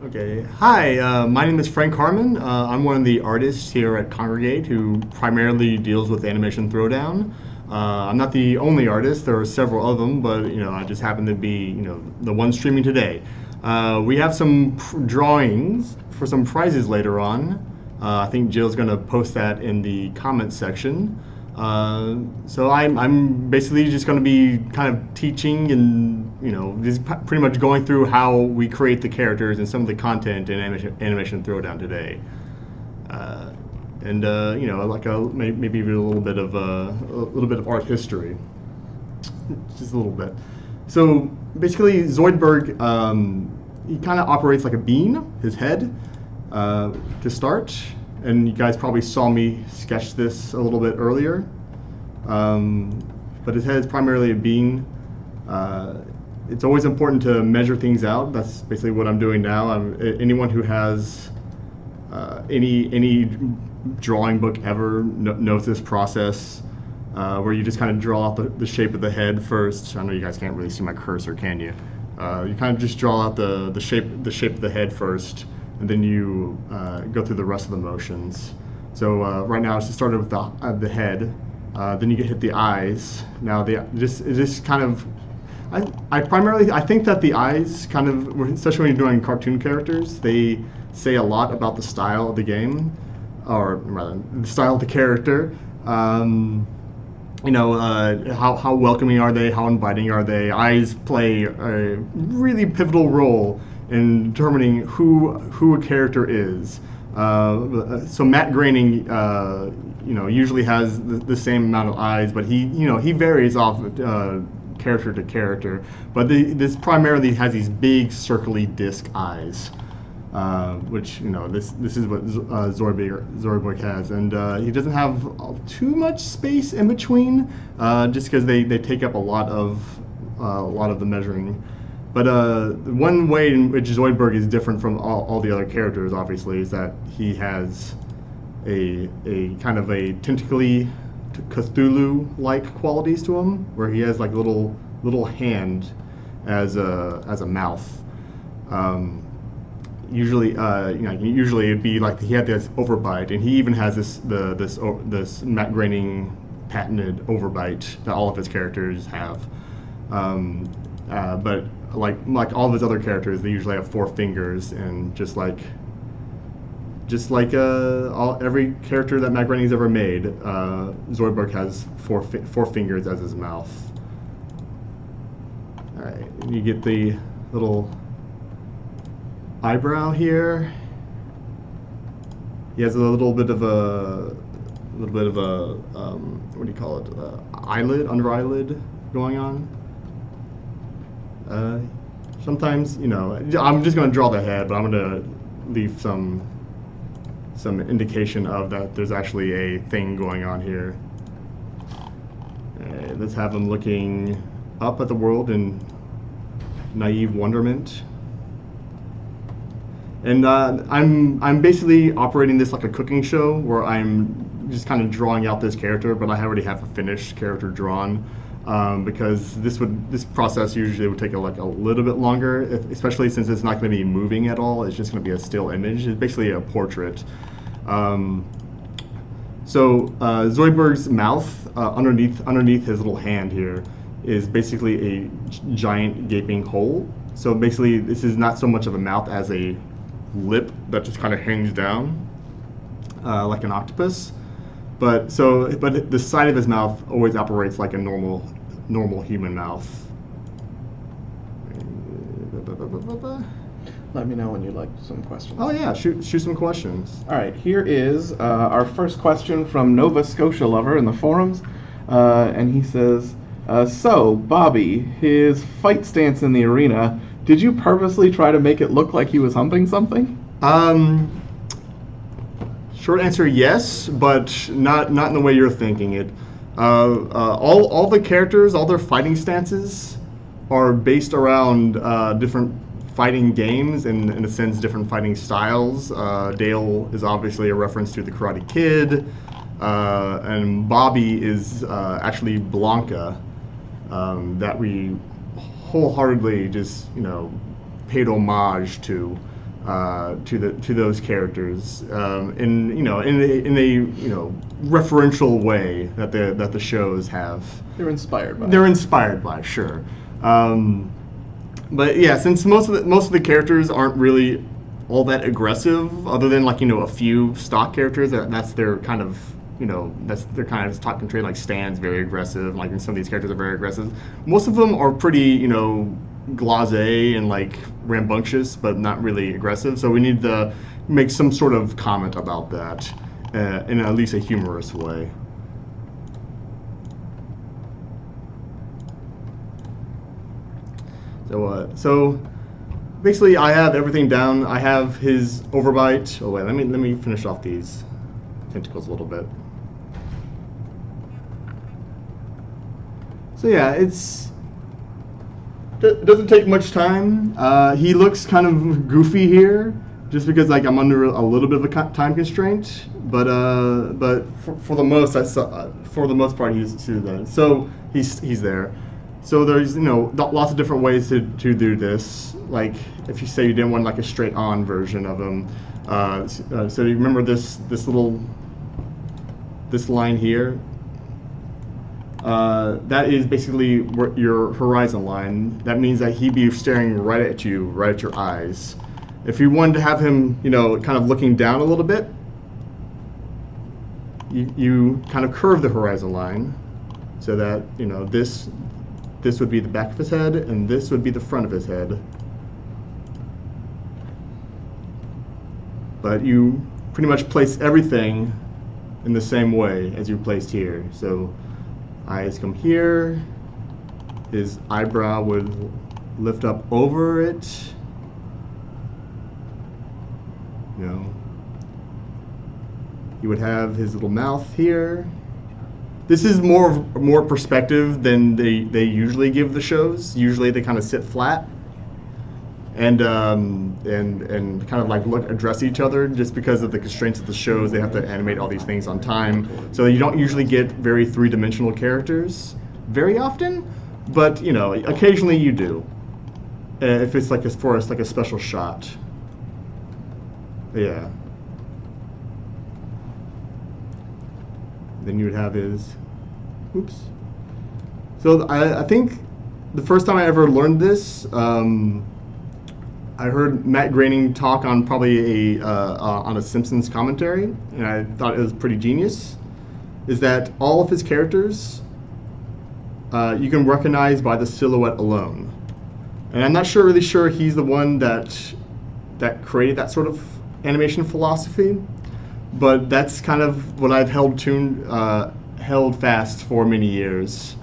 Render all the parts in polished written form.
Okay. Hi, my name is Frank Harmon. I'm one of the artists here at Kongregate who primarily deals with Animation Throwdown. I'm not the only artist. There are several of them, but I just happen to be the one streaming today. We have some drawings for some prizes later on. I think Jill's going to post that in the comments section. So I'm basically just going to be kind of teaching and just pretty much going through how we create the characters and some of the content in Animation Throwdown today. Like maybe even a little bit of art history, just a little bit. So basically, Zoidberg he kind of operates like a bean. His head to start. And you guys probably saw me sketch this a little bit earlier. But his head is primarily a bean. It's always important to measure things out. That's basically what I'm doing now. Anyone who has any drawing book ever knows this process, where you just kind of draw out the shape of the head first. I know you guys can't really see my cursor, can you? You kind of just draw out the shape of the head first, and then you go through the rest of the motions. So right now, it's just started with the head. Then you hit the eyes. Now just kind of, I think that the eyes kind of, especially when you're doing cartoon characters, they say a lot about the style of the game, or rather, the style of the character. How welcoming are they? How inviting are they? Eyes play a really pivotal role in determining who a character is. So Matt Groening, usually has the same amount of eyes, but he varies off character to character. But this primarily has these big circly disc eyes, which this is what Zoidberg has, and he doesn't have too much space in between, just because they take up a lot of the measuring. But one way in which Zoidberg is different from all the other characters, obviously, is that he has a kind of a tentacly Cthulhu-like qualities to him, where he has like little hand as a mouth. Usually it'd be like he had this overbite, and he even has this Matt Groening patented overbite that all of his characters have. But like all of his other characters, they usually have 4 fingers, and just like every character that Matt Groening's ever made, Zoidberg has four fingers as his mouth. All right, you get the little eyebrow here. He has a little bit of a what do you call it? Eyelid, under eyelid going on. Sometimes, I'm just going to draw the head, but I'm going to leave some indication of that there's actually a thing going on here. Let's have him looking up at the world in naive wonderment. And I'm basically operating this like a cooking show, where I'm just kind of drawing out this character, but I already have a finished character drawn. Because this process usually would take a little bit longer, especially since it's not going to be moving at all. It's just going to be a still image. It's basically a portrait. Zoidberg's mouth underneath his little hand here is basically a giant gaping hole. So basically, this is not so much of a mouth as a lip that just kind of hangs down like an octopus. But the side of his mouth always operates like a normal human mouth. Let me know when you'd like some questions. Oh yeah, shoot some questions. All right, here is our first question from Nova Scotia Lover in the forums, and he says, "So Bobby, his fight stance in the arena, did you purposely try to make it look like he was humping something?" Short answer, yes, but not in the way you're thinking it. All the characters, all their fighting stances are based around different fighting games and, in a sense, different fighting styles. Dale is obviously a reference to the Karate Kid, and Bobby is actually Blanca, that we wholeheartedly just paid homage to. to those characters in a referential way that the shows have. They're inspired by. They're inspired by, sure. But yeah, since most of the characters aren't really all that aggressive, other than a few stock characters, that's their kind of stock and trade. Like Stan's very aggressive, like, and some of these characters are very aggressive. Most of them are pretty blasé and rambunctious, but not really aggressive. So we need to make some sort of comment about that in at least a humorous way. So basically, I have everything down. I have his overbite. Oh wait, let me finish off these tentacles a little bit. So yeah, it doesn't take much time. He looks kind of goofy here, just because I'm under a little bit of a time constraint. But for the most part, he's there. So he's there. So there's lots of different ways to do this. Like if you say you didn't want a straight on version of him. So you remember this line here. That is basically your horizon line. That means that he'd be staring right at you, right at your eyes. If you wanted to have him, kind of looking down a little bit, you kind of curve the horizon line so that this would be the back of his head and this would be the front of his head. But you pretty much place everything in the same way as you placed here. So eyes come here, his eyebrow would lift up over it. You would have his little mouth here. This is more perspective than they usually give the shows. Usually they kind of sit flat and kind of address each other, just because of the constraints of the shows. They have to animate all these things on time, so you don't usually get very three-dimensional characters very often. But occasionally you do, if it's for us a special shot. Yeah. Then you would have his, oops. So I think the first time I ever learned this, I heard Matt Groening talk on probably on a Simpsons commentary, and I thought it was pretty genius. Is that all of his characters you can recognize by the silhouette alone, and I'm not really sure he's the one that created that sort of animation philosophy. But that's kind of what I've held fast for many years.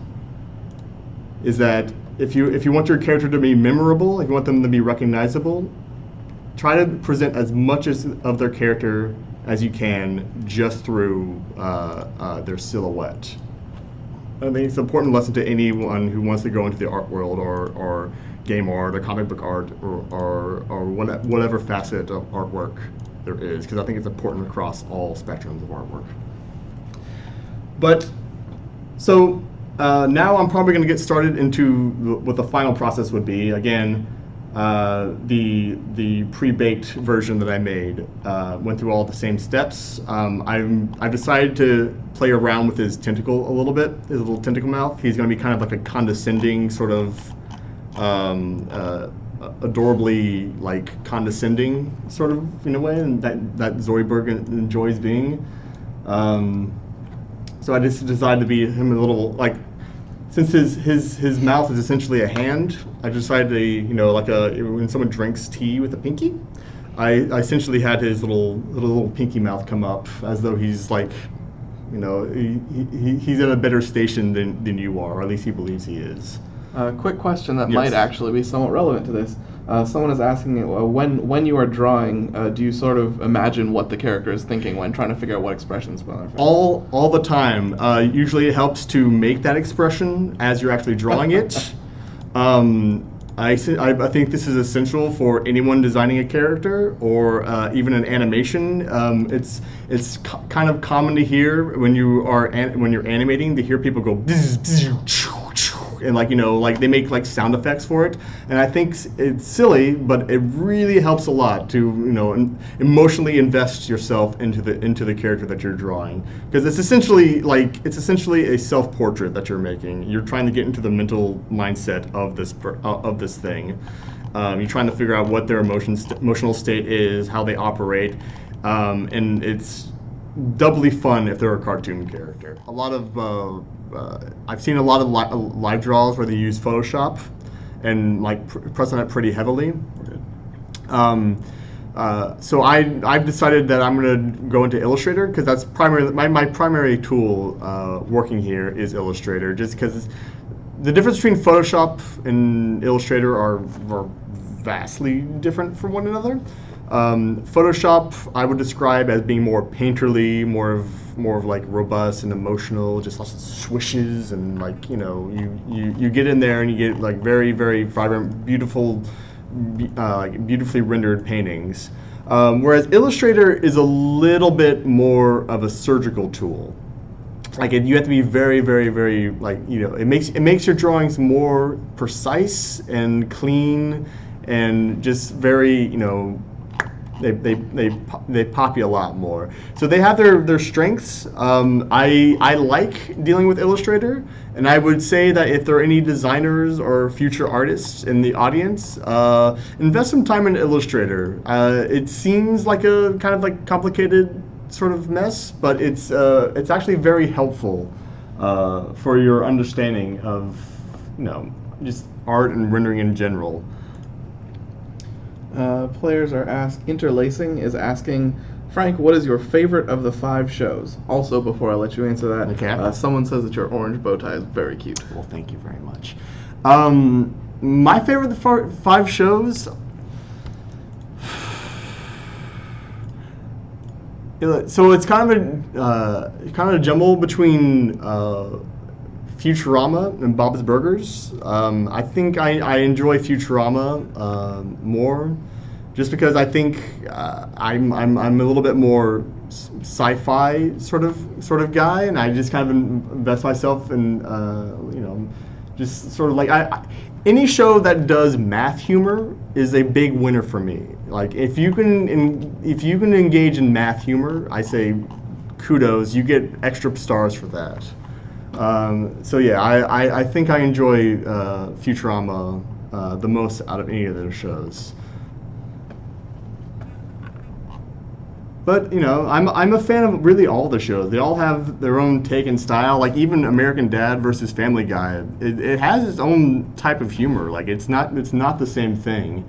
Is that if you want your character to be memorable, if you want them to be recognizable, try to present as much of their character as you can just through their silhouette. I think it's an important lesson to anyone who wants to go into the art world or game art or comic book art or whatever facet of artwork there is, because I think it's important across all spectrums of artwork. But so now I'm probably going to get started into what the final process would be. Again, the pre-baked version that I made went through all the same steps. I've decided to play around with his tentacle a little bit, his little tentacle mouth. He's going to be kind of like a condescending sort of adorably condescending sort of in a way, and that Zoidberg enjoys being. So I just decided to be him a little since his mouth is essentially a hand. I decided to when someone drinks tea with a pinky, I essentially had his little pinky mouth come up as though he's he's at a better station than you are, or at least he believes he is. Quick question that might actually be somewhat relevant to this. Someone is asking, when you are drawing, do you sort of imagine what the character is thinking when trying to figure out what expressions? All the time. Usually it helps to make that expression as you're actually drawing it. I think this is essential for anyone designing a character or even an animation. It's kind of common to hear when you're animating, to hear people go and like like they make like sound effects for it, and I think it's silly, but it really helps a lot to emotionally invest yourself into the character that you're drawing, because it's essentially a self-portrait that you're making. You're trying to get into the mental mindset of this thing. You're trying to figure out what their emotional state is, how they operate, and it's doubly fun if they're a cartoon character. A lot of I've seen a lot of live draws where they use Photoshop and like press on it pretty heavily. So I've decided that I'm going to go into Illustrator, because that's my primary tool working here is Illustrator, just because the difference between Photoshop and Illustrator are vastly different from one another. Photoshop I would describe as being more painterly, more of like robust and emotional, just lots of swishes, and like you get in there and you get like very, very vibrant, beautiful, beautifully rendered paintings. Whereas Illustrator is a little bit more of a surgical tool. Like you have to be very, very, very it makes your drawings more precise and clean, and just very they pop you a lot more. So they have their strengths. I like dealing with Illustrator, and I would say that if there are any designers or future artists in the audience, invest some time in Illustrator. It seems like a kind of like complicated sort of mess, but it's actually very helpful for your understanding of just art and rendering in general. Players are Interlacing is asking, Frank, what is your favorite of the 5 shows? Also, before I let you answer that, okay. Someone says that your orange bow tie is very cute. Well, thank you very much. My favorite of the 5 shows, so it's kind of a jumble between Futurama and Bob's Burgers. I think I enjoy Futurama more, just because I think I'm a little bit more sci-fi sort of guy, and I just kind of invest myself in just sort of like any show that does math humor is a big winner for me. Like if you can engage in math humor, I say kudos. You get extra stars for that. So yeah, I think I enjoy Futurama the most out of any of their shows. But I'm a fan of really all the shows. They all have their own take and style. Like even American Dad versus Family Guy, it has its own type of humor. Like it's not the same thing.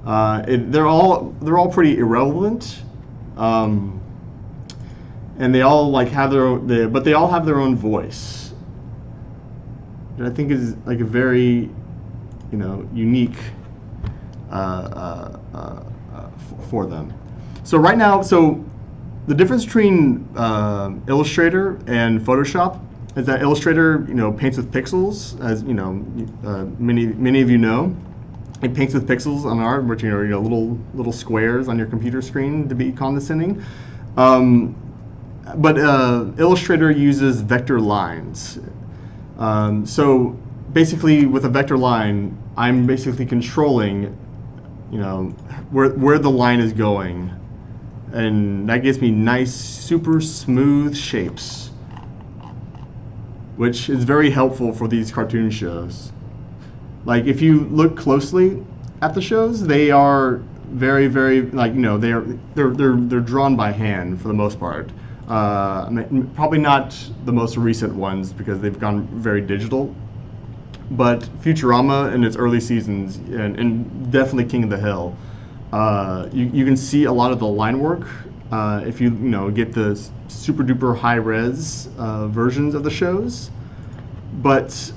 They're all pretty irrelevant. And they all like have their own, but they all have their own voice. And I think is like a very, unique for them. So right now, the difference between Illustrator and Photoshop is that Illustrator, paints with pixels, as many of you know. It paints with pixels on art, which little squares on your computer screen, to be condescending. But Illustrator uses vector lines. So basically, with a vector line, I'm basically controlling, where the line is going, and that gives me nice, super smooth shapes, which is very helpful for these cartoon shows. Like if you look closely at the shows, they are very, very they're drawn by hand for the most part. Probably not the most recent ones because they've gone very digital, but Futurama in its early seasons and definitely King of the Hill, you can see a lot of the line work if you get the super duper high res versions of the shows, but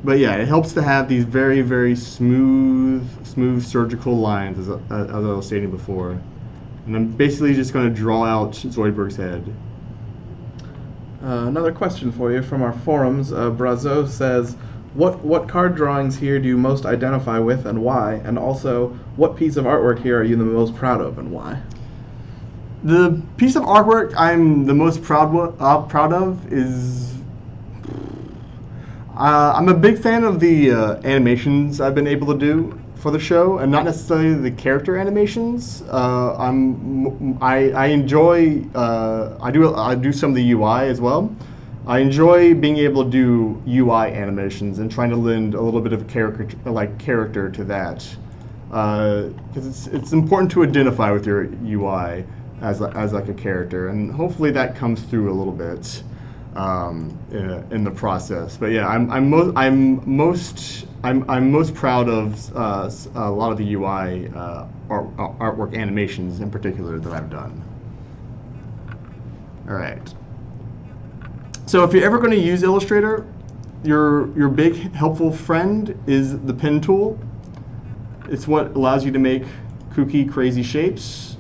yeah, it helps to have these very, very smooth surgical lines, as I was stating before. And I'm basically just going to draw out Zoidberg's head. Another question for you from our forums. Brazo says, what card drawings here do you most identify with and why? And also, what piece of artwork here are you the most proud of and why? The piece of artwork I'm the most proud of is... I'm a big fan of the animations I've been able to do for the show, and not necessarily the character animations. I enjoy I do some of the UI as well. I enjoy being able to do UI animations and trying to lend a little bit of character to that, because it's important to identify with your UI as like a character, and hopefully that comes through a little bit in the process. But yeah, I'm most proud of a lot of the UI artwork animations in particular that I've done. All right. So if you're ever going to use Illustrator, your big helpful friend is the pen tool. It's what allows you to make kooky, crazy shapes,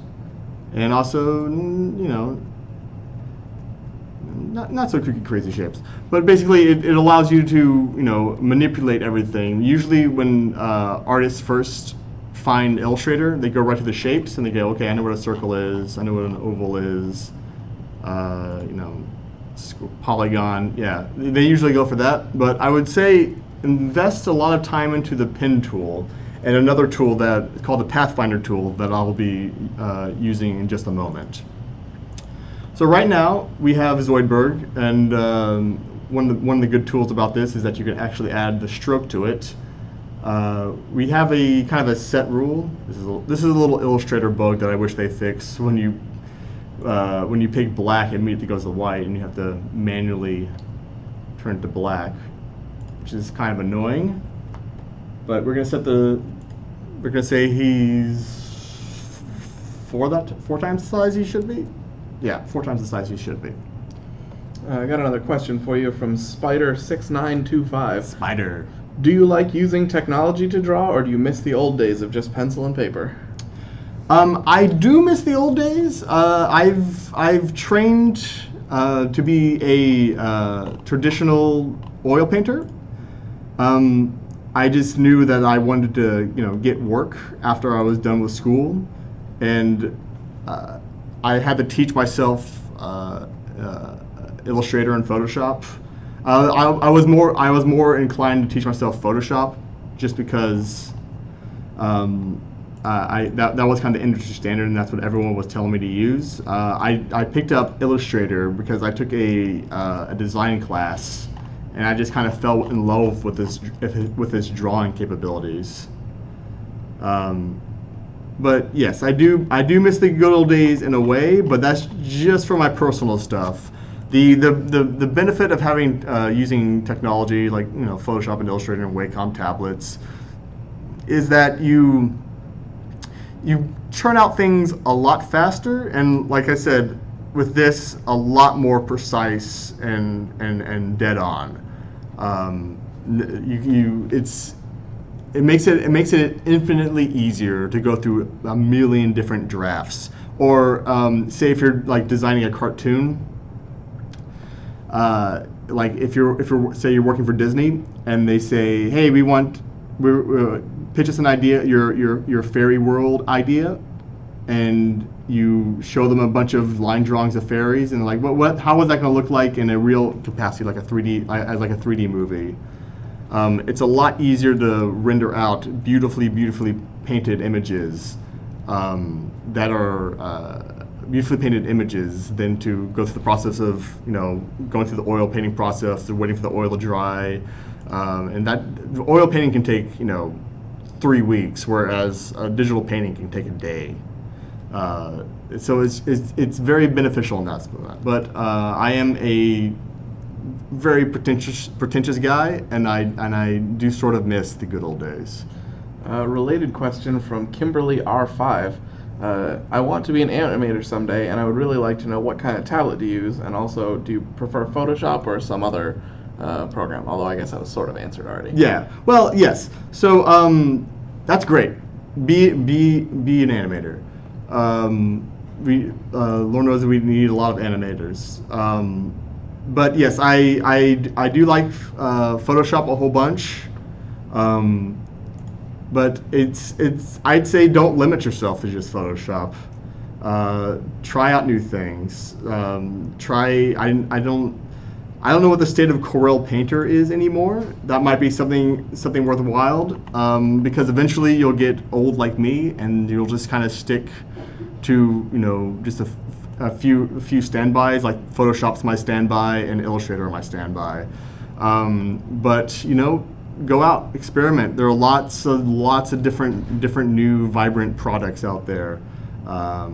and also, you know, not so kooky, crazy shapes. But basically, it allows you to, you know, manipulate everything. Usually, when artists first find Illustrator, they go right to the shapes and they go, okay, I know what a circle is, I know what an oval is, you know, polygon. Yeah, they usually go for that. But I would say invest a lot of time into the pen tool and another tool that is called the Pathfinder tool that I'll be using in just a moment. So right now we have Zoidberg, and one of the good tools about this is that you can actually add the stroke to it. We have a kind of a set rule. This is a little Illustrator bug that I wish they fixed. When you pick black, it immediately goes to white, and you have to manually turn it to black, which is kind of annoying. But we're gonna say he's four times the size he should be. Yeah, 4 times the size he should be. I got another question for you from Spider6925. Spider. Do you like using technology to draw, or do you miss the old days of just pencil and paper? I do miss the old days. I've trained to be a traditional oil painter. I just knew that I wanted to, you know, get work after I was done with school, and I had to teach myself Illustrator and Photoshop. I was more inclined to teach myself Photoshop, just because that was kind of the industry standard, and that's what everyone was telling me to use. I picked up Illustrator because I took a design class, and I just kind of fell in love with this drawing capabilities. But yes, I do miss the good old days in a way, but that's just for my personal stuff. The benefit of having using technology like, you know, Photoshop and Illustrator and Wacom tablets is that you churn out things a lot faster, and like I said, with this, a lot more precise and dead on. It makes it infinitely easier to go through a million different drafts. Or say if you're like designing a cartoon, like if you're say you're working for Disney and they say, hey, we pitch us an idea, your fairy world idea, and you show them a bunch of line drawings of fairies, and like how is that going to look like in a real capacity, like a 3D movie. It's a lot easier to render out beautifully painted images that are beautifully painted images than to go through the process of, you know, going through the oil painting process, waiting for the oil to dry, and that oil painting can take, you know, 3 weeks, whereas a digital painting can take a day. So it's very beneficial in that spot. But I am a very pretentious guy, and I do sort of miss the good old days. Related question from Kimberly R5. I want to be an animator someday, and I would really like to know what kind of tablet to use, and also, do you prefer Photoshop or some other program? Although I guess that was sort of answered already. Yeah. Well, yes. So that's great. Be an animator. Lord knows that we need a lot of animators. But yes, I do like Photoshop a whole bunch. But I'd say don't limit yourself to just Photoshop. Try out new things. I don't know what the state of Corel Painter is anymore. That might be something worthwhile, because eventually you'll get old like me, and you'll just kind of stick to just a few standbys. Like Photoshop's my standby and Illustrator are my standby. But go out, experiment. There are lots of different new vibrant products out there. I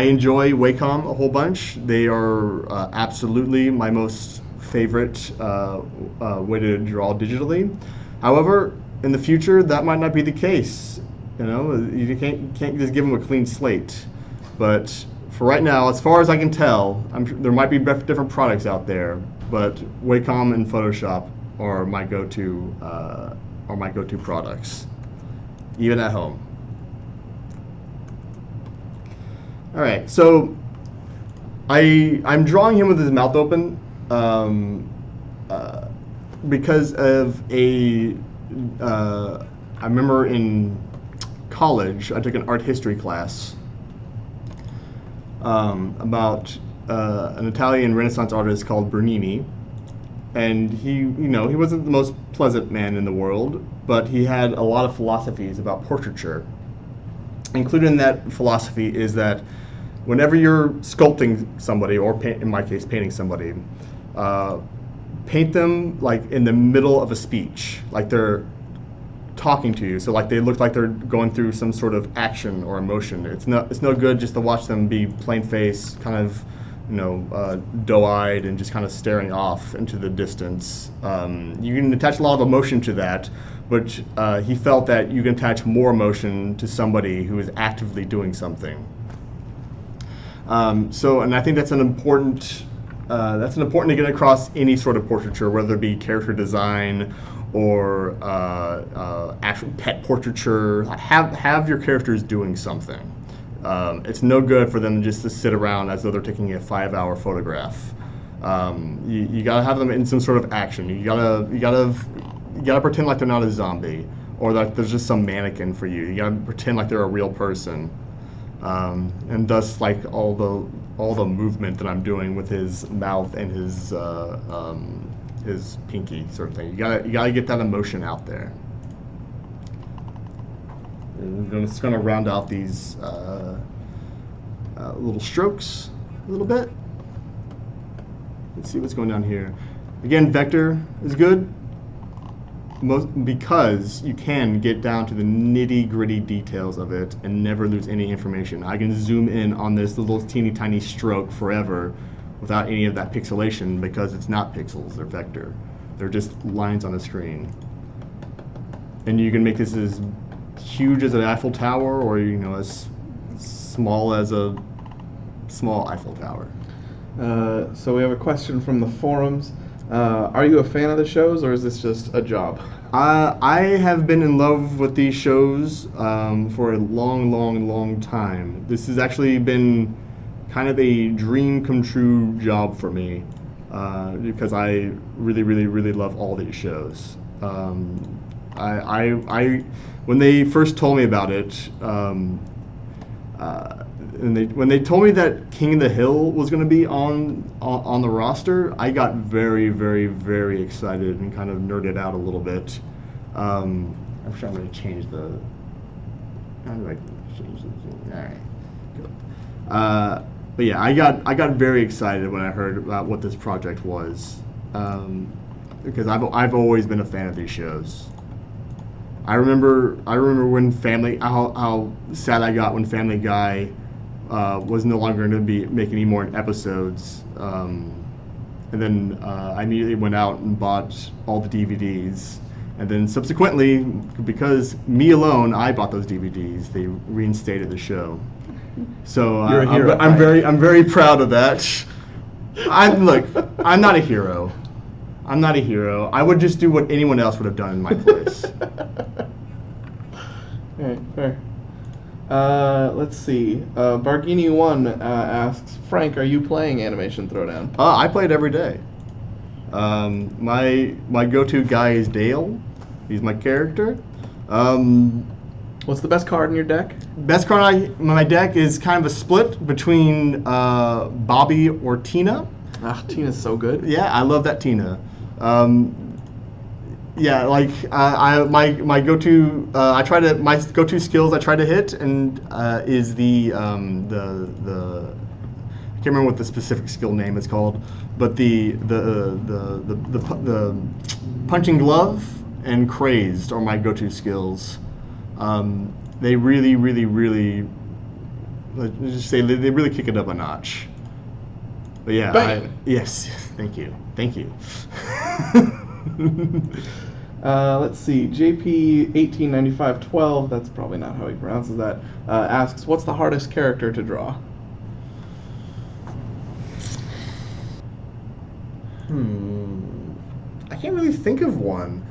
enjoy Wacom a whole bunch. They are absolutely my most favorite way to draw digitally. However, in the future, that might not be the case. You can't just give them a clean slate. But for right now, as far as I can tell, there might be different products out there. But Wacom and Photoshop are my go-to products, even at home. All right, so I'm drawing him with his mouth open because of I remember in college I took an art history class about an Italian Renaissance artist called Bernini, and he wasn't the most pleasant man in the world, but he had a lot of philosophies about portraiture. Included in that philosophy is that whenever you're sculpting somebody, or in my case, painting somebody, paint them like in the middle of a speech, like they're talking to you. So like they look like they're going through some sort of action or emotion. It's no good just to watch them be plain face, kind of doe-eyed and just kind of staring off into the distance. You can attach a lot of emotion to that, but he felt that you can attach more emotion to somebody who is actively doing something. And I think that's an important to get across any sort of portraiture, whether it be character design or actual pet portraiture. Have your characters doing something. It's no good for them just to sit around as though they're taking a 5-hour photograph. You gotta have them in some sort of action. You gotta pretend like they're not a zombie, or that there's just some mannequin for you. You gotta pretend like they're a real person. And thus, like all the movement that I'm doing with his mouth and his pinky sort of thing. You gotta get that emotion out there. And I'm just gonna round out these little strokes a little bit. Let's see what's going on here. Again, vector is good. Because you can get down to the nitty-gritty details of it and never lose any information. I can zoom in on this little teeny tiny stroke forever without any of that pixelation, because it's not pixels, they're vector. They're just lines on a screen. And you can make this as huge as an Eiffel Tower, or as small as a small Eiffel Tower. So we have a question from the forums. Are you a fan of the shows, or is this just a job? I have been in love with these shows for a long time. This has actually been kind of a dream come true job for me, because I really love all these shows. When they first told me about it, and when they told me that King of the Hill was going to be on the roster, I got very excited and kind of nerded out a little bit. I'm sure I'm going to change the. How do I change this? All right, good. But yeah, I got very excited when I heard about what this project was, because I've always been a fan of these shows. I remember when how sad I got when Family Guy was no longer going to be making any more episodes, and then I immediately went out and bought all the DVDs, and then subsequently, because me alone, I bought those DVDs. They reinstated the show, so I'm very proud of that. I'm not a hero. I'm not a hero. I would just do what anyone else would have done in my place. All right, fair. Let's see. Barghini1 asks, Frank, are you playing Animation Throwdown? I play it every day. My go-to guy is Dale. He's my character. What's the best card in your deck? Best card in my deck is kind of a split between Bobby or Tina. Ah, Tina's so good. Yeah, I love that Tina. Yeah, like my go-to my go-to skills I try to hit and is the I can't remember what the specific skill name is called, but the punching glove and crazed are my go-to skills. They really, really, really, let's just say they really kick it up a notch. But yeah, yes, thank you. Let's see. JP189512, that's probably not how he pronounces that, asks, what's the hardest character to draw? I can't really think of one.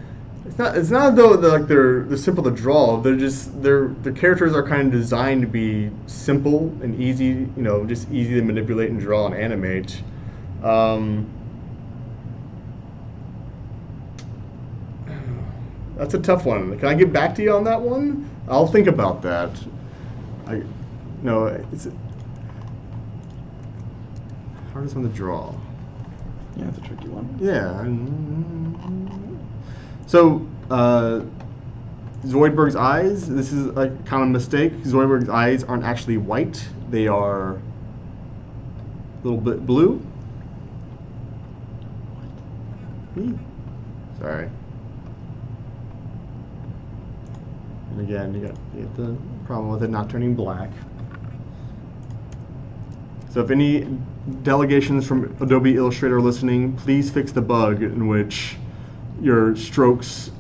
It's not though they're simple to draw. They're just the characters are kind of designed to be simple and easy, just easy to manipulate and draw and animate. That's a tough one. Can I get back to you on that one? I'll think about that. It's hardest one to draw. Yeah, it's a tricky one. Yeah. So, Zoidberg's eyes, this is a common mistake. Zoidberg's eyes aren't actually white. They are a little bit blue. Sorry. And again, you get the problem with it not turning black. So if any delegations from Adobe Illustrator are listening, please fix the bug in which your strokes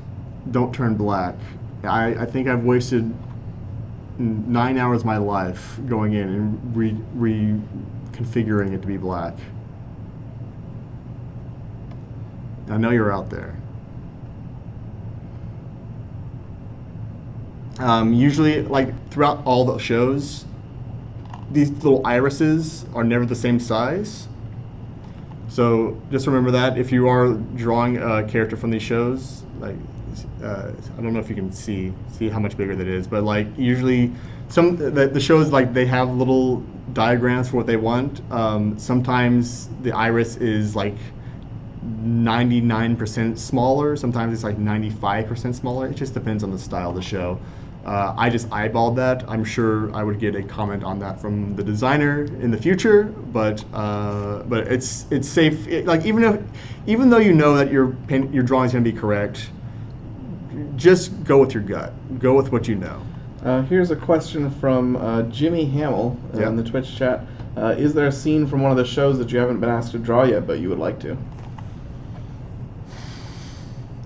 don't turn black. I think I've wasted 9 hours of my life going in and reconfiguring it to be black. I know you're out there. Usually, like throughout all the shows, these little irises are never the same size. So just remember that if you are drawing a character from these shows, like I don't know if you can see how much bigger that is, but like usually the shows, like they have little diagrams for what they want. Sometimes the iris is like 99% smaller. Sometimes it's like 95% smaller. It just depends on the style of the show. I just eyeballed that. I'm sure I would get a comment on that from the designer in the future, but it's safe. Like even though you know that your drawing is going to be correct, just go with your gut. Go with what you know. Here's a question from Jimmy Hamill in the Twitch chat. Is there a scene from one of the shows that you haven't been asked to draw yet, but you would like to?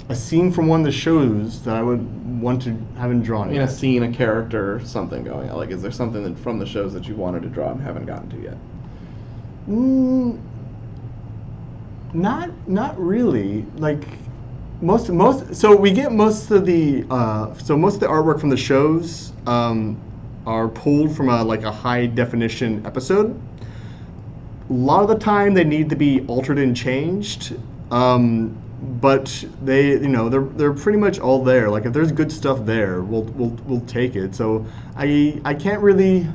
A scene from one of the shows that I would want to haven't drawn yet. A scene, a character, something going on. Like, is there something from the shows that you wanted to draw and haven't gotten to yet? Not really. Like so we get most of the artwork from the shows are pulled from a high definition episode. A lot of the time they need to be altered and changed. But they're pretty much all there. Like if there's good stuff there, we'll take it. So I can't really.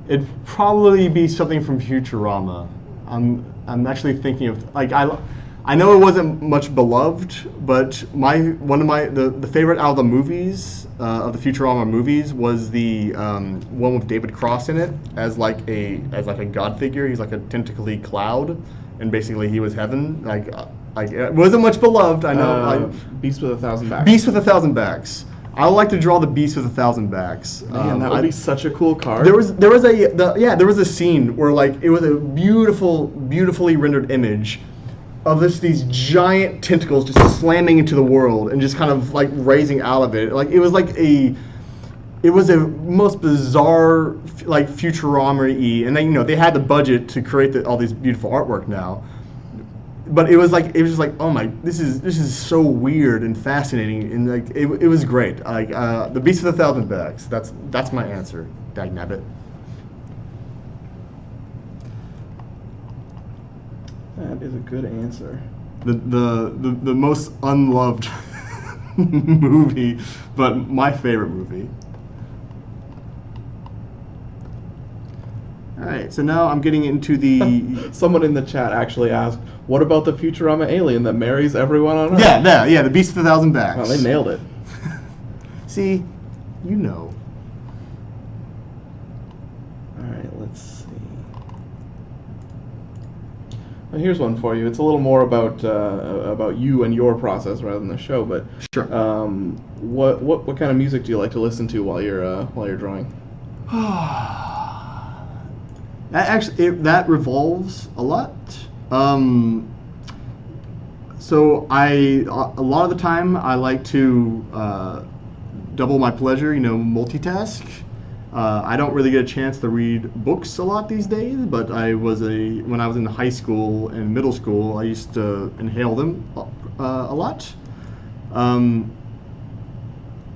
It'd probably be something from Futurama. I'm actually thinking of I know it wasn't much beloved, but the favorite out of the movies of the Futurama movies was the one with David Cross in it as like a god figure. He's like a tentacly cloud, and basically he was heaven. Like it wasn't much beloved. I know. Beast with 1,000 backs. Beast with 1,000 backs. I would like to draw the Beast with 1,000 backs. Man, that would be such a cool card. There was a scene where like it was a beautifully rendered image of these giant tentacles just slamming into the world and just kind of like raising out of it. Like it was a most bizarre like Futurama-y, and then they had the budget to create all these beautiful artwork now. But it was just like, oh my, this is so weird and fascinating, and like it was great. Like the Beast with 1,000 backs. That's my answer. Dagnabbit. That is a good answer. The most unloved movie, but my favorite movie. All right, so now I'm getting into the Someone in the chat actually asked, "What about the Futurama alien that marries everyone on Earth?" yeah, the Beast of a Thousand Backs. Well, they nailed it. See, you know. All right, let's see. Well, here's one for you. It's a little more about you and your process rather than the show. But Sure. What kind of music do you like to listen to while you're drawing? That revolves a lot. So a lot of the time I like to double my pleasure, multitask. I don't really get a chance to read books a lot these days, but when I was in high school and middle school, I used to inhale them a lot.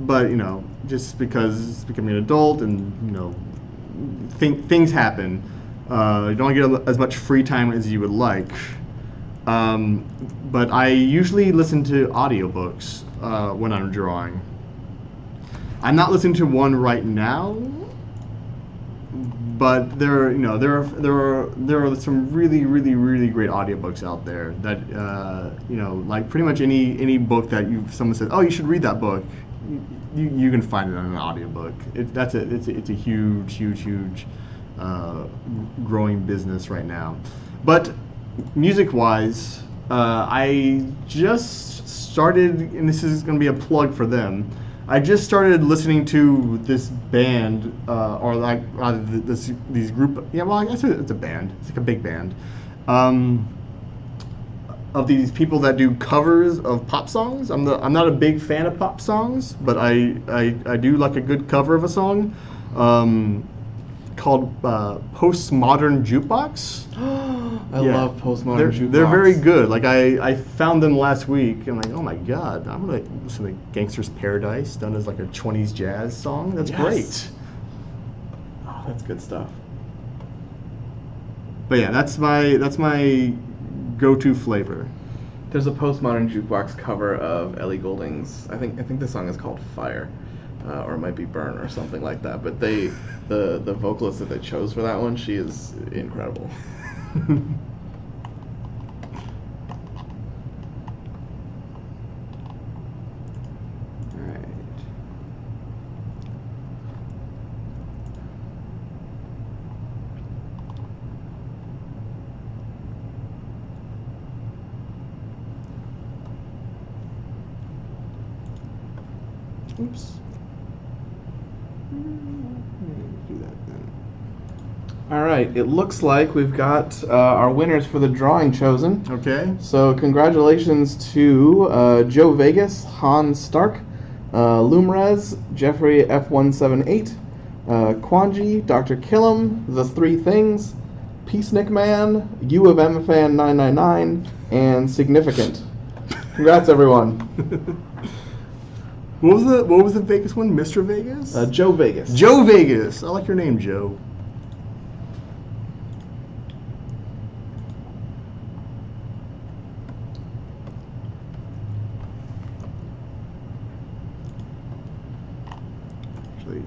But just because becoming an adult and things happen, you don't get as much free time as you would like. But I usually listen to audiobooks when I'm drawing. I'm not listening to one right now, but there are some really great audiobooks out there that like pretty much any book that someone says, oh, you should read that book, you can find it on an audiobook. It's a huge growing business right now. But music wise, I just started, and this is going to be a plug for them. I just started listening to this band, or like these group. Yeah, well, I guess it's a band. It's like a big band, of these people that do covers of pop songs. I'm not a big fan of pop songs, but I do like a good cover of a song, called Postmodern Jukebox. I love Postmodern Jukebox. They're very good. Like I found them last week. I'm like, oh my god, I'm gonna listen to Gangster's Paradise done as like a 20s jazz song. That's great. Oh, that's good stuff. But yeah, that's my go-to flavor. There's a Postmodern Jukebox cover of Ellie Goulding's. I think the song is called Fire. Or it might be Burn or something like that. But the vocalist that they chose for that one, she is incredible. Oops. Do that then. All right, it looks like we've got our winners for the drawing chosen. Okay. So congratulations to Joe Vegas, Hans Stark, Lumrez, Jeffrey F178, Kwanji, Dr. Killam, The Three Things, Peacenik Man, U of M Fan 999, and Significant. Congrats, everyone. What was the Vegas one? Mr. Vegas? Joe Vegas. Joe Vegas. I like your name, Joe. Actually.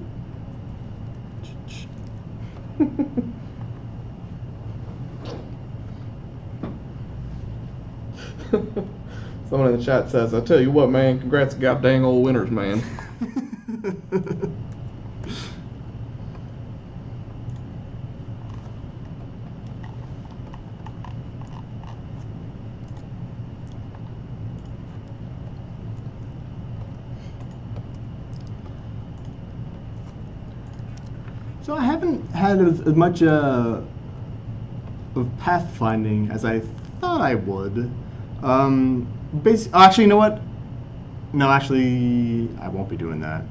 Someone in the chat says, I tell you what, man, congrats goddamn old winners, man. So I haven't had as much of pathfinding as I thought I would. Actually, you know what? No, actually, I won't be doing that.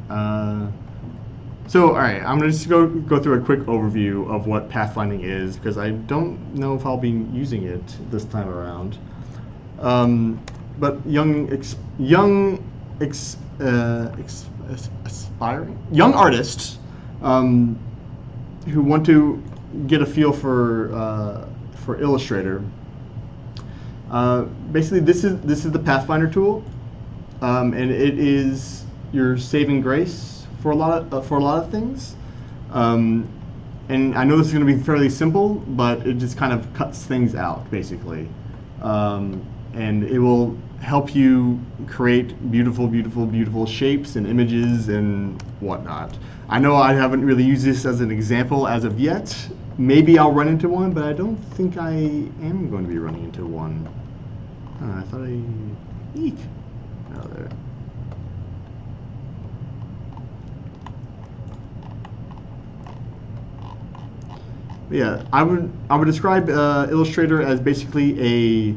So, all right, I'm gonna just go through a quick overview of what pathfinding is because I don't know if I'll be using it this time around. But aspiring young artists who want to get a feel for Illustrator. Basically, this is the Pathfinder tool, and it is your saving grace for a lot of things. and I know this is going to be fairly simple, but it just kind of cuts things out, basically. And it will help you create beautiful, beautiful, beautiful shapes and images and whatnot. I know I haven't really used this as an example as of yet. Maybe I'll run into one, but I don't think I am going to be running into one. I thought eek. Oh, there. Yeah, I would describe Illustrator as basically a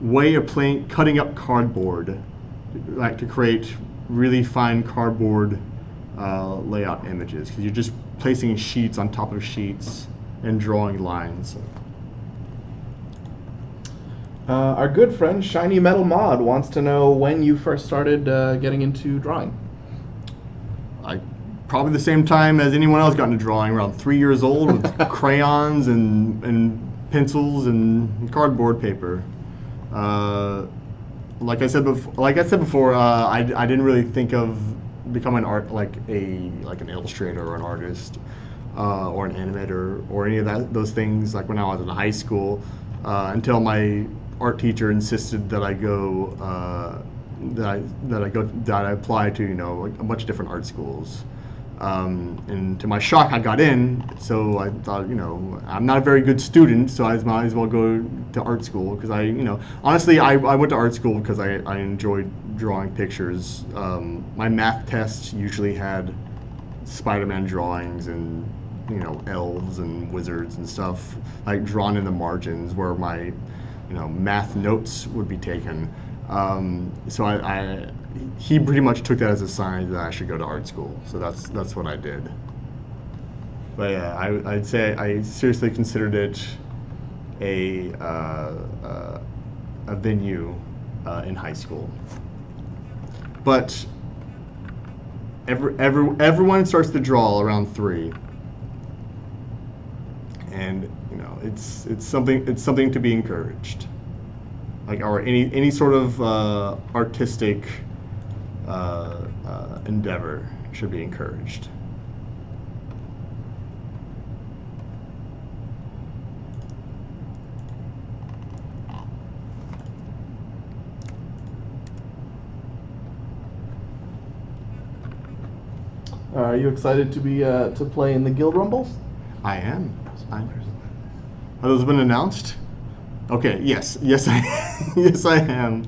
way of cutting up cardboard, like to create really fine cardboard layout images, because you're just placing sheets on top of sheets and drawing lines. Our good friend Shiny Metal Mod wants to know when you first started getting into drawing. Probably the same time as anyone else got into drawing, around 3 years old, with crayons and pencils and cardboard paper. Like I said before, I didn't really think of becoming like an illustrator or an artist or an animator or any of those things, like when I was in high school, until my art teacher insisted that I go that I apply to like a bunch of different art schools. And to my shock, I got in, so I thought, I'm not a very good student, so I might as well go to art school, because honestly, I went to art school because I enjoyed drawing pictures. My math tests usually had Spider-Man drawings and, elves and wizards and stuff, like drawn in the margins where my, math notes would be taken. So he pretty much took that as a sign that I should go to art school. So that's what I did. But yeah, I'd say I seriously considered it a venue in high school. But everyone starts to draw around 3, and it's something to be encouraged. Or any sort of artistic endeavor should be encouraged. Are you excited to be to play in the Guild Rumbles? I am. Have those been announced? Okay. Yes, yes, I am.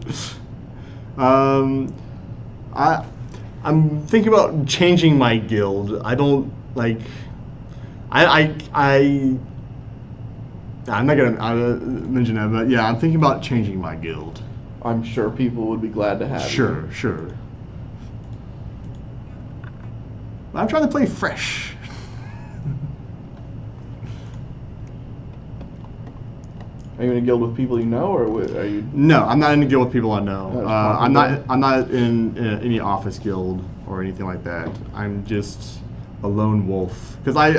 I'm thinking about changing my guild. I don't like. I'm not gonna mention that, but yeah, I'm thinking about changing my guild. I'm sure people would be glad to have you. Sure. I'm trying to play fresh. Are you in a guild with people you know, or are you? No, I'm not in a guild with people I know. I'm not not in any office guild or anything like that. I'm just a lone wolf, because I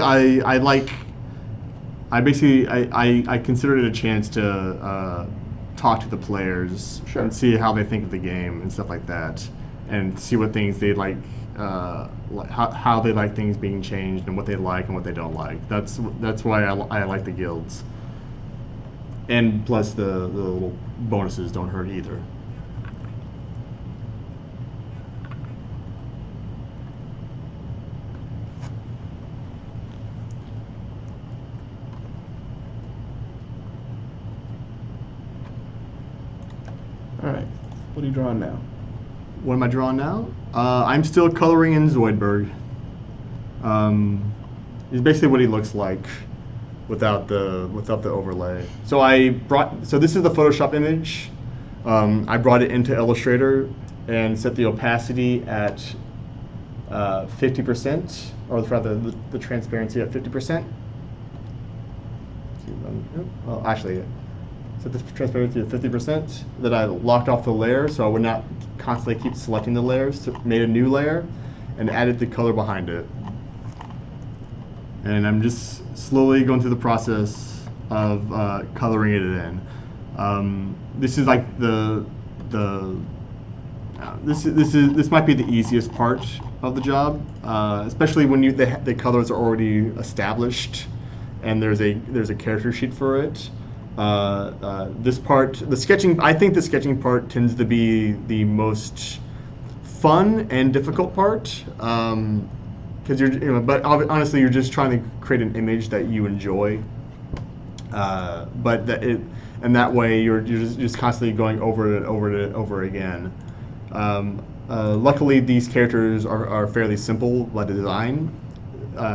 consider it a chance to talk to the players and see how they think of the game and stuff like that, and see what things they like, how they like things being changed, and what they like and what they don't like. That's why I like the guilds. And plus the little bonuses don't hurt either. All right. What are you drawing now? What am I drawing now? I'm still coloring in Zoidberg. It's basically what he looks like without the overlay. So this is the Photoshop image. I brought it into Illustrator and set the opacity at 50%, or rather the transparency at 50%. Well, actually, set the transparency at 50%. Then I locked off the layer so I would not constantly keep selecting the layers. So made a new layer and added the color behind it. And I'm just slowly going through the process of coloring it in. This is like the This might be the easiest part of the job, especially when the colors are already established, and there's a character sheet for it. This part, the sketching, I think the sketching part tends to be the most fun and difficult part, because but honestly, you're just trying to create an image that you enjoy. And that way you're just constantly going over it over again. Luckily, these characters are fairly simple by design,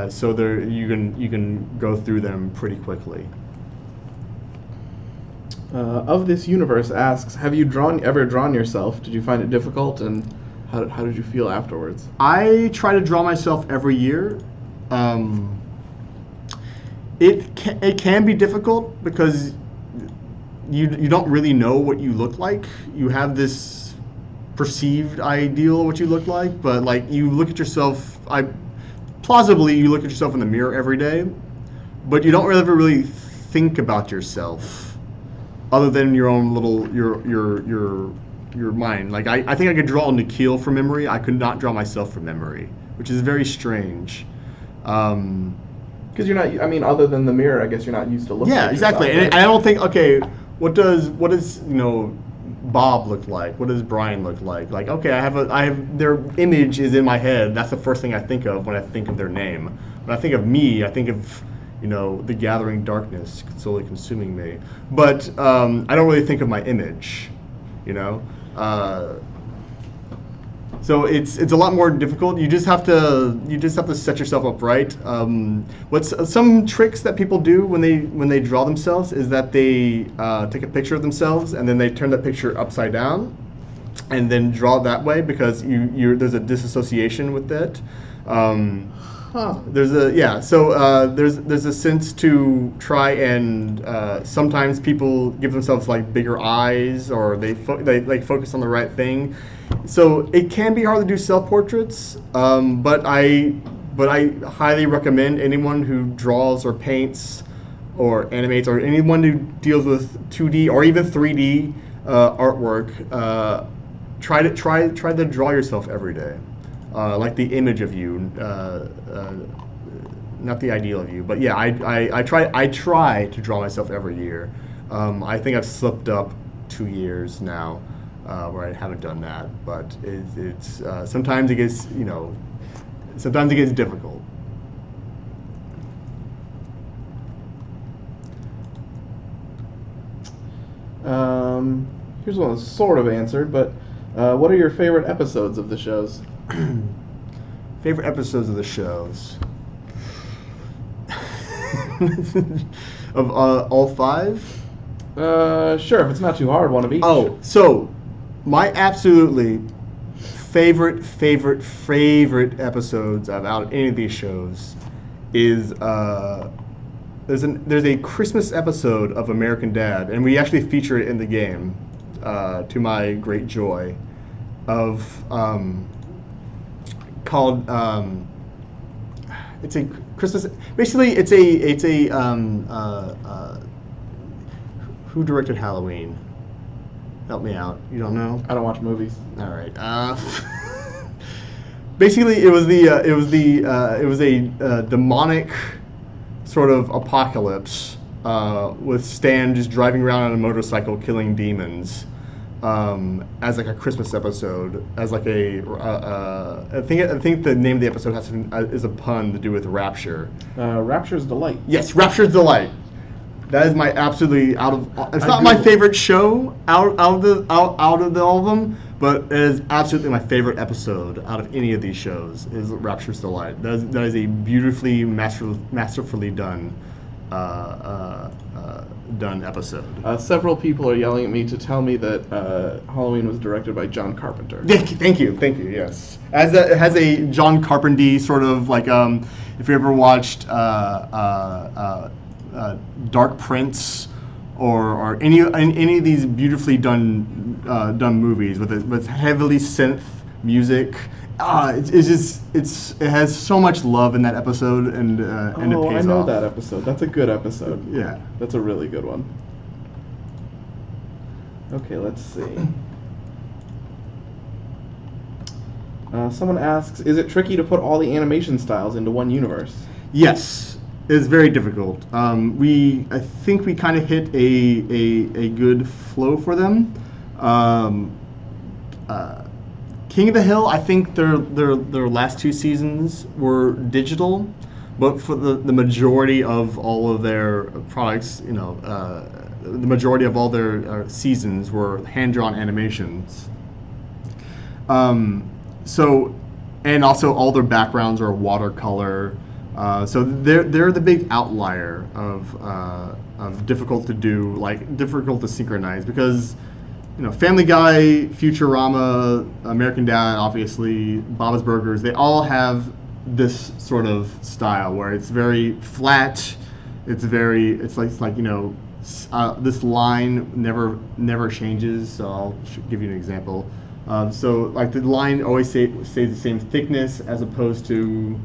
so you can go through them pretty quickly. Of This Universe asks, have you ever drawn yourself? Did you find it difficult, and how did you feel afterwards? I try to draw myself every year. It can be difficult because you don't really know what you look like. You have this perceived ideal of what you look like, but like you look at yourself, plausibly you look at yourself in the mirror every day, but you don't ever really think about yourself other than your own little your mind. Like I think I could draw Nikhil from memory. I could not draw myself from memory, which is very strange. Because you're not, I mean, other than the mirror, I guess you're not used to looking at exactly. yourself, And I don't think, okay, what does Bob look like? What does Brian look like? Like, okay, I have their image is in my head. That's the first thing I think of when I think of their name. When I think of me, I think of the gathering darkness slowly consuming me. But I don't really think of my image, So it's a lot more difficult. You just have to set yourself up right. What's some tricks that people do when they draw themselves is that they take a picture of themselves and then they turn the picture upside down, and then draw it that way because there's a disassociation with it. There's a sense to try and sometimes people give themselves like bigger eyes, or they focus on the right thing. So it can be hard to do self-portraits, but I highly recommend anyone who draws or paints or animates, or anyone who deals with 2D or even 3D artwork, try to draw yourself every day, like the image of you, not the ideal of you. But yeah, I try to draw myself every year. I think I've slipped up 2 years now. Where I haven't done that, but it's sometimes it gets difficult. Here's one that's sort of answered, but what are your favorite episodes of the shows? Favorite episodes of the shows? Of all 5? Sure, if it's not too hard, one of each. Oh, so my absolutely favorite episodes out of any of these shows is there's a Christmas episode of American Dad, and we actually feature it in the game, to my great joy, of called it's a Christmas. Basically, it's a who directed Halloween? Help me out. You don't know? I don't watch movies. All right. Basically, it was a demonic sort of apocalypse with Stan just driving around on a motorcycle killing demons, as like a Christmas episode, as like I think the name of the episode is a pun to do with Rapture. Rapture's Delight. Yes, Rapture's Delight. That is my absolutely it's not my favorite show out of all of them, but it is absolutely my favorite episode out of any of these shows is Rapture's Delight. That is a beautifully masterfully done episode. Several people are yelling at me to tell me that Halloween was directed by John Carpenter. Thank you. Yes, it has a John Carpenter sort of like if you ever watched Dark Prince or any of these beautifully done movies with heavily synth music. It has so much love in that episode, and it pays off. I know that episode. That's a good episode. Yeah, that's a really good one. Okay, let's see. Someone asks, is it tricky to put all the animation styles into one universe? Yes, it's very difficult. I think we kind of hit a good flow for them. Um, King of the Hill, I think their last 2 seasons were digital, but for the majority of all of their products, the majority of all their seasons were hand-drawn animations. So, and also all their backgrounds are watercolor. So they're the big outlier of difficult to do, like difficult to synchronize because Family Guy, Futurama, American Dad, obviously, Bob's Burgers, they all have this sort of style where it's very flat. It's like this line never changes. So I'll give you an example. So like the line always stays the same thickness as opposed to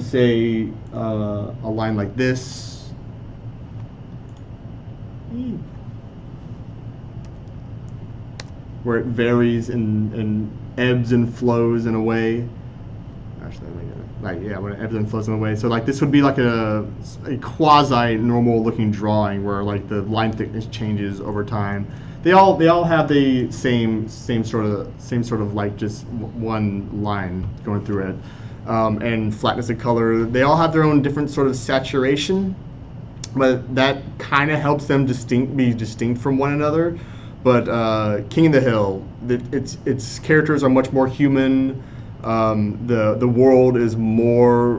say a line like this. Where it varies and ebbs and flows in a way. Actually, when it ebbs and flows in a way. So like this would be like a quasi normal looking drawing where like the line thickness changes over time. They all have the same sort of like just one line going through it, and flatness of color. They all have their own different sort of saturation, but that kind of helps them be distinct from one another. But King of the Hill, its characters are much more human. The world is more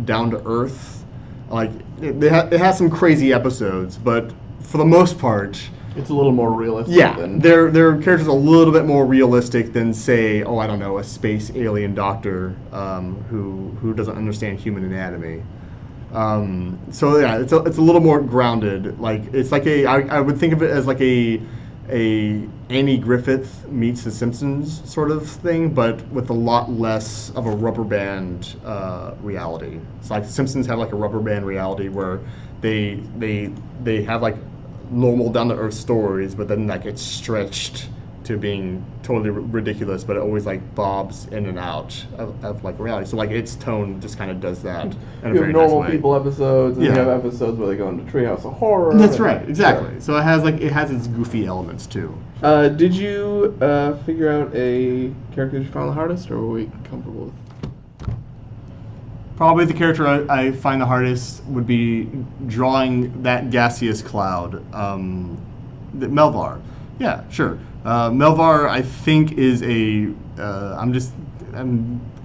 down to earth. Like it has some crazy episodes, but for the most part, it's a little more realistic. Yeah, their characters are a little bit more realistic than say, I don't know, a space alien doctor who doesn't understand human anatomy. So yeah, it's a little more grounded. Like it's like I would think of it as like a Andy Griffith meets The Simpsons sort of thing, but with a lot less of a rubber band reality. It's like The Simpsons have like a rubber band reality where they have like normal down to earth stories, but then like it's stretched to being totally ridiculous, but it always like bobs in and out of like reality. So like its tone just kind of does that in a You very have normal nice way. people episodes, and you have episodes where they go into Treehouse of Horror. That's right, exactly. Yeah. So it has its goofy elements too. Did you figure out a character you found the hardest, or were we comfortable with? Probably the character I find the hardest would be drawing that gaseous cloud. Melvar. Yeah, sure. Melvar, I think, is I'm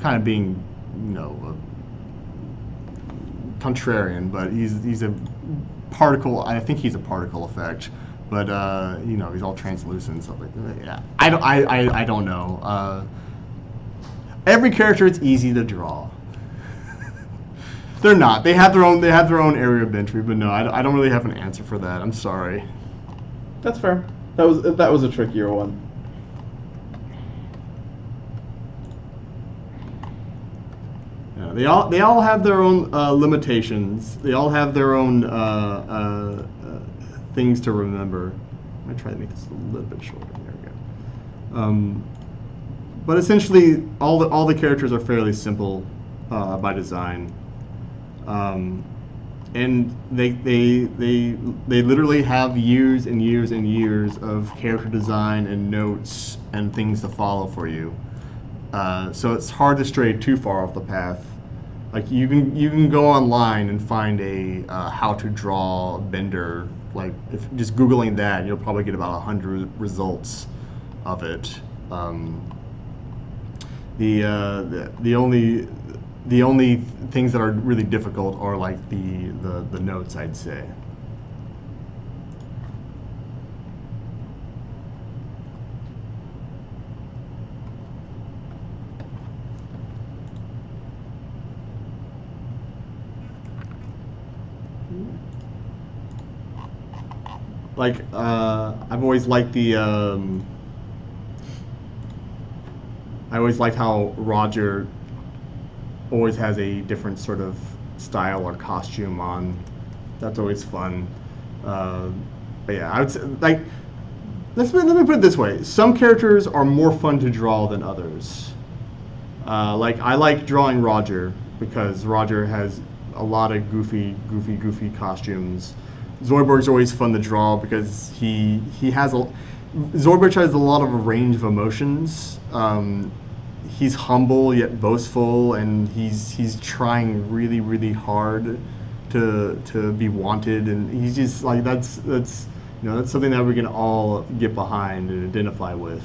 kind of being, contrarian, but he's a particle. I think he's a particle effect, but he's all translucent and stuff like that. Yeah, I don't know. Every character is easy to draw. They're not. They have their own area of entry, but no, I don't really have an answer for that. I'm sorry. That's fair. That was a trickier one. Yeah, they all have their own limitations. They all have their own things to remember. I'm gonna try to make this a little bit shorter. There we go. But essentially, all the characters are fairly simple by design. And they literally have years and years and years of character design and notes and things to follow for you. So it's hard to stray too far off the path. Like you can go online and find a how to draw Bender. Like if just Googling that, you'll probably get about 100 results of it. The only things that are really difficult are like the notes, I'd say. Like I've always liked I always liked how Roger always has a different sort of style or costume on. That's always fun. But yeah, I would say like let me put it this way: some characters are more fun to draw than others. Like I like drawing Roger because Roger has a lot of goofy costumes. Zoidberg's always fun to draw because he has a Zoidberg has a lot of a range of emotions. He's humble yet boastful, and he's trying really hard to be wanted, and he's just like that's something that we can all get behind and identify with.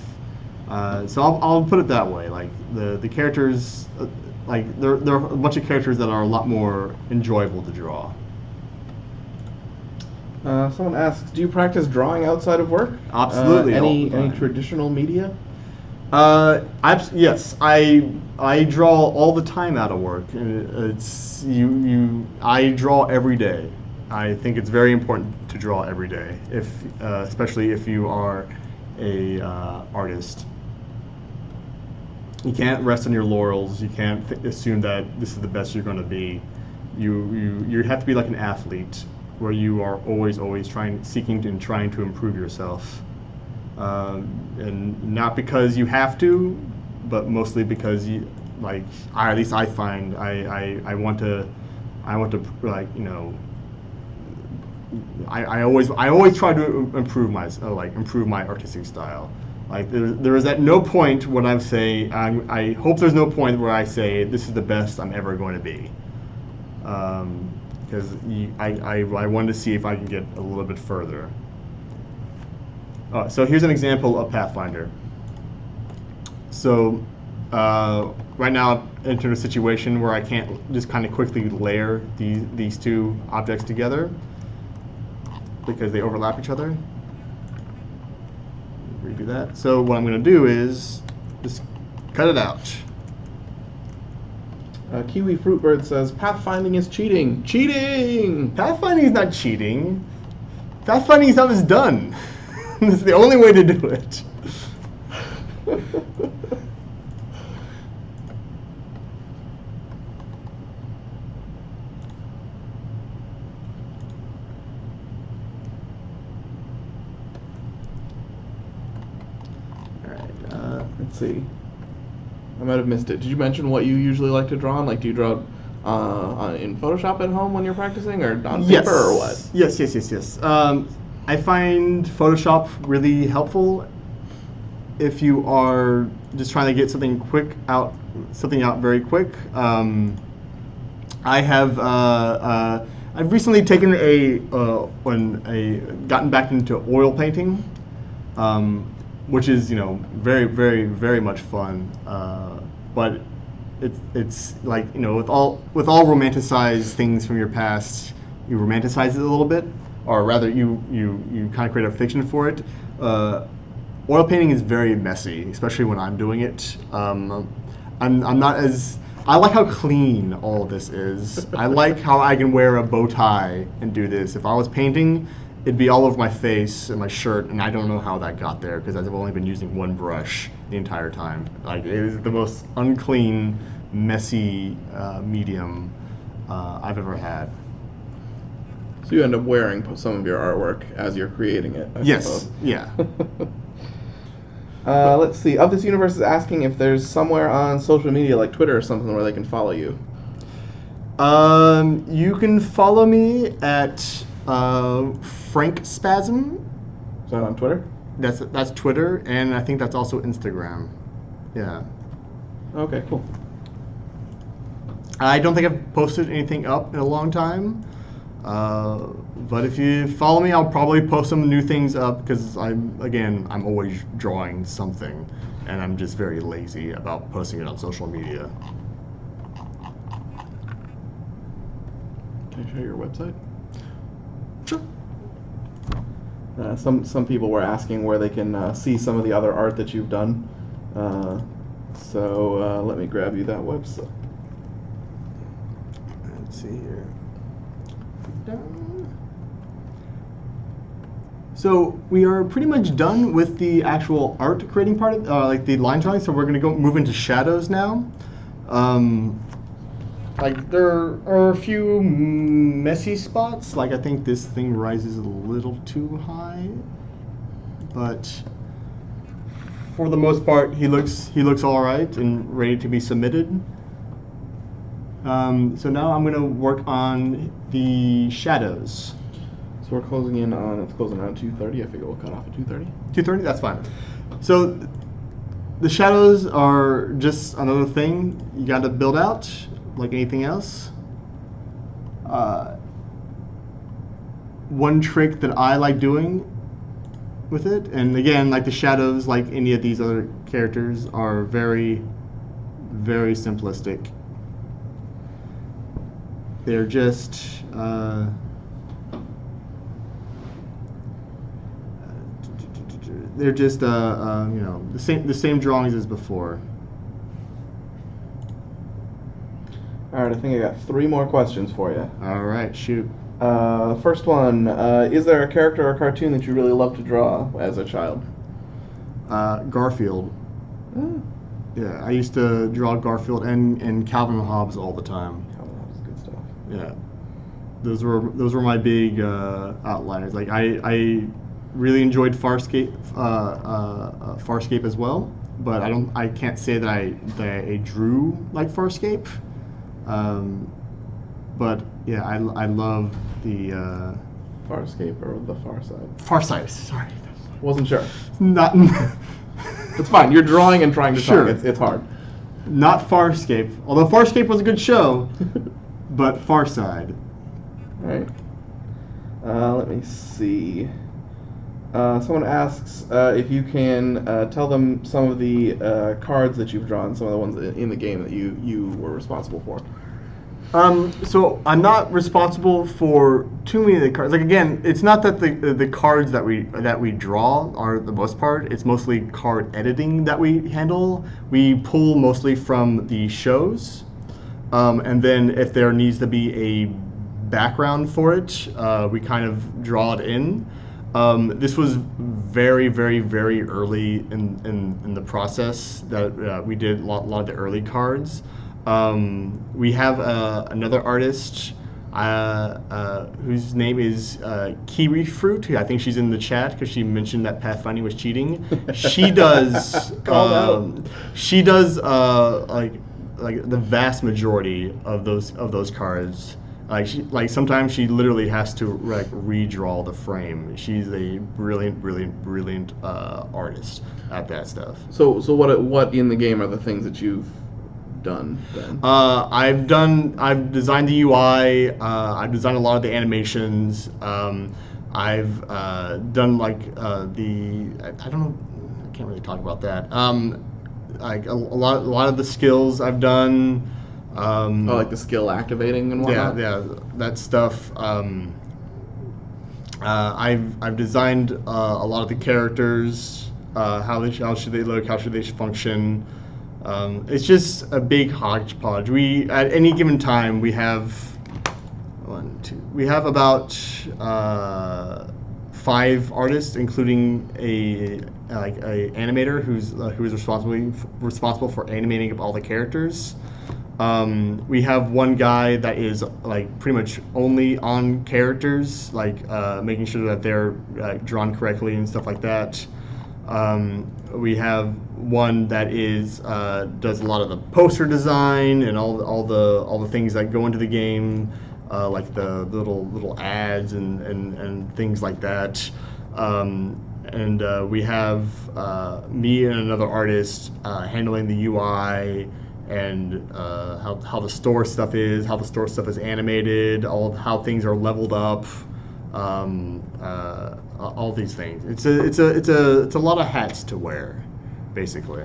So I'll put it that way. Like the characters, like there are a bunch of characters that are a lot more enjoyable to draw. Someone asks, do you practice drawing outside of work? Absolutely. Any traditional media? Yes, I draw all the time out of work. It's I draw every day. I think it's very important to draw every day, especially if you are a artist. You can't rest on your laurels. You can't assume that this is the best you're going to be. You have to be like an athlete, where you are always seeking and trying to improve yourself, and not because you have to, but mostly because at least I find I want to like I always try to improve my artistic style. Like there is at no point when I say I hope there's no point where I say this is the best I'm ever going to be. Because I wanted to see if I can get a little bit further. So here's an example of Pathfinder. So right now I've entered a situation where I can't just kind of quickly layer these two objects together because they overlap each other. Redo that. So what I'm going to do is just cut it out. Kiwi Fruitbird says, pathfinding is cheating. Cheating! Pathfinding is not cheating. Pathfinding is how it's done. It's the only way to do it. Alright, let's see. I might have missed it. Did you mention what you usually like to draw on? Like, do you draw in Photoshop at home when you're practicing, or on paper, or what? Yes. I find Photoshop really helpful if you are just trying to get something out very quick. I've recently taken gotten back into oil painting, which is very much fun. But it's like with all romanticized things from your past, you romanticize it a little bit, or rather you kind of create a fiction for it. Oil painting is very messy, especially when I'm doing it. I'm not as I like how clean all of this is. I like how I can wear a bow tie and do this. If I was painting, it'd be all over my face and my shirt, and I don't know how that got there because I've only been using one brush the entire time. Like, it is the most unclean, messy medium I've ever had. So you end up wearing some of your artwork as you're creating it, I suppose. Yeah. Let's see. Of This Universe is asking if there's somewhere on social media like Twitter or something where they can follow you. You can follow me at Frank Spasm. Is that on Twitter? That's Twitter, and I think that's also Instagram. Yeah. Okay, cool. I don't think I've posted anything up in a long time. But if you follow me, I'll probably post some new things up because I'm always drawing something, and I'm just very lazy about posting it on social media. Can I show your website? Sure. Some people were asking where they can see some of the other art that you've done. So let me grab you that website. Let's see here. So we are pretty much done with the actual art creating part of like the line drawing. So we're going to move into shadows now. Like there are a few messy spots. Like I think this thing rises a little too high. but for the most part, he looks all right and ready to be submitted. So now I'm going to work on the shadows. So we're closing in on, it's closing around 2:30. I figure we'll cut off at 2:30. 2:30? That's fine. So the shadows are just another thing you got to build out, like anything else. One trick that I like doing with it, and again, like the shadows, like any of these other characters, are very, very simplistic. They're just you know, the same drawings as before. All right, I think I got 3 more questions for you. All right, shoot. First one, is there a character or cartoon that you really loved to draw as a child? Garfield. Mm. Yeah, I used to draw Garfield and Calvin and Hobbes all the time. Calvin and Hobbes is good stuff. Yeah, those were my big outliers. Like I really enjoyed Farscape as well, but I can't say that I drew like Farscape. But yeah, I love the Farscape or the Far Side. Farsight. Sorry, Wasn't sure. not It's fine. You're drawing and trying to Sure. talk. It's hard. not Farscape. Although Farscape was a good show, but Farside. All right. Let me see. Someone asks if you can tell them some of the cards that you've drawn, some of the ones in the game that you were responsible for. So I'm not responsible for too many of the cards. Like again, it's not that the cards that we draw are the most part. It's mostly card editing that we handle. We pull mostly from the shows, and then if there needs to be a background for it, we kind of draw it in. This was very, very, very early in the process that we did a lot of the early cards. We have another artist whose name is Kiwi Fruit. I think she's in the chat because she mentioned that Pathfinding was cheating. She does she does like the vast majority of those cards. Like sometimes she literally has to like redraw the frame. She's a brilliant artist at that stuff. So what in the game are the things that you've done then? I've designed the UI. I've designed a lot of the animations. I've done like I don't know. I can't really talk about that. Like a lot of the skills I've done. Like the skill activating and whatnot? Yeah, that stuff. I've designed a lot of the characters. How should they look? How should they function? It's just a big hodgepodge. At any given time we have about 5 artists, including a animator who is responsible for animating all the characters. We have one guy that is like pretty much only on characters, like making sure that they're drawn correctly and stuff like that. We have one that does a lot of the poster design and all the things that go into the game, like the little ads and things like that. And we have me and another artist handling the UI and how the store stuff is, how the store stuff is animated, how things are leveled up, all these things. It's a lot of hats to wear, basically.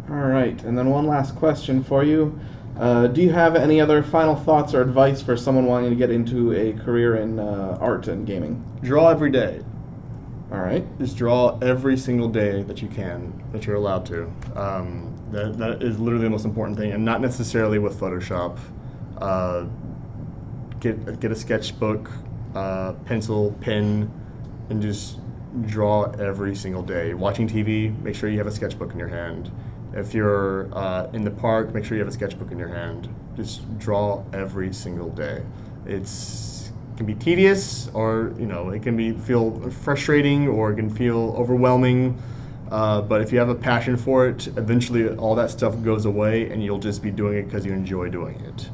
All right, and then one last question for you. Do you have any other final thoughts or advice for someone wanting to get into a career in art and gaming? Draw every day. All right. Just draw every single day that you can, that you're allowed to. That is literally the most important thing, and not necessarily with Photoshop. Get a sketchbook, pencil, pen, and just draw every single day. Watching TV, make sure you have a sketchbook in your hand. If you're in the park, make sure you have a sketchbook in your hand. Just draw every single day. It's can be tedious, or it can feel frustrating, or it can feel overwhelming. But if you have a passion for it, eventually all that stuff goes away, and you'll just be doing it because you enjoy doing it.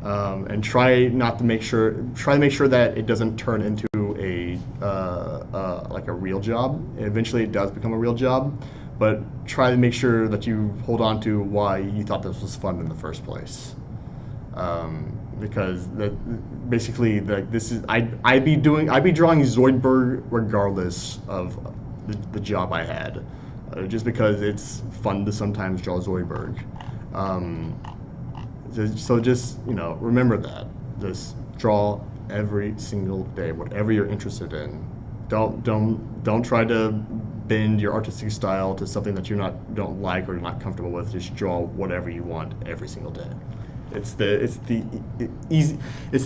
And try to make sure that it doesn't turn into like a real job. Eventually, it does become a real job, but try to make sure that you hold on to why you thought this was fun in the first place. Because basically, I'd be drawing Zoidberg regardless of the job I had, just because it's fun to sometimes draw Zoidberg. So just remember that. Just draw every single day, whatever you're interested in. Don't try to bend your artistic style to something that you don't like or you're not comfortable with. Just draw whatever you want every single day. It's the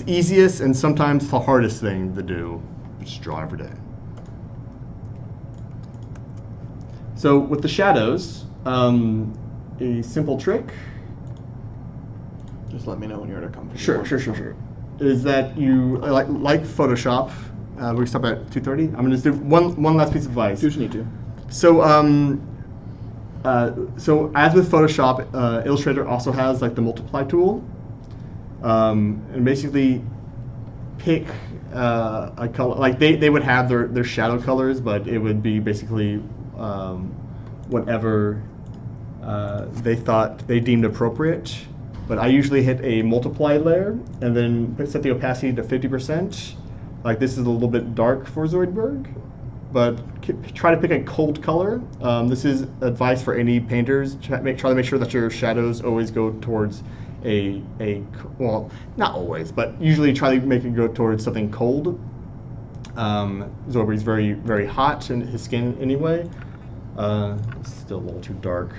easiest and sometimes the hardest thing to do. Just draw every day. So with the shadows, a simple trick. Just let me know when you're at a comfortable. Sure. Is that you like Photoshop? We stop at 2:30. I'm gonna just do one last piece of advice. Do what you need to. So so as with Photoshop, Illustrator also has like the multiply tool, and basically pick a color. Like they would have their shadow colors, but it would be basically whatever they thought they deemed appropriate. But I usually hit a multiply layer and then set the opacity to 50%. Like this is a little bit dark for Zoidberg, but try to pick a cold color. This is advice for any painters. Try to make sure that your shadows always go towards well, not always, but usually try to make it go towards something cold. Zoidberg's very, very hot in his skin anyway. It's still a little too dark.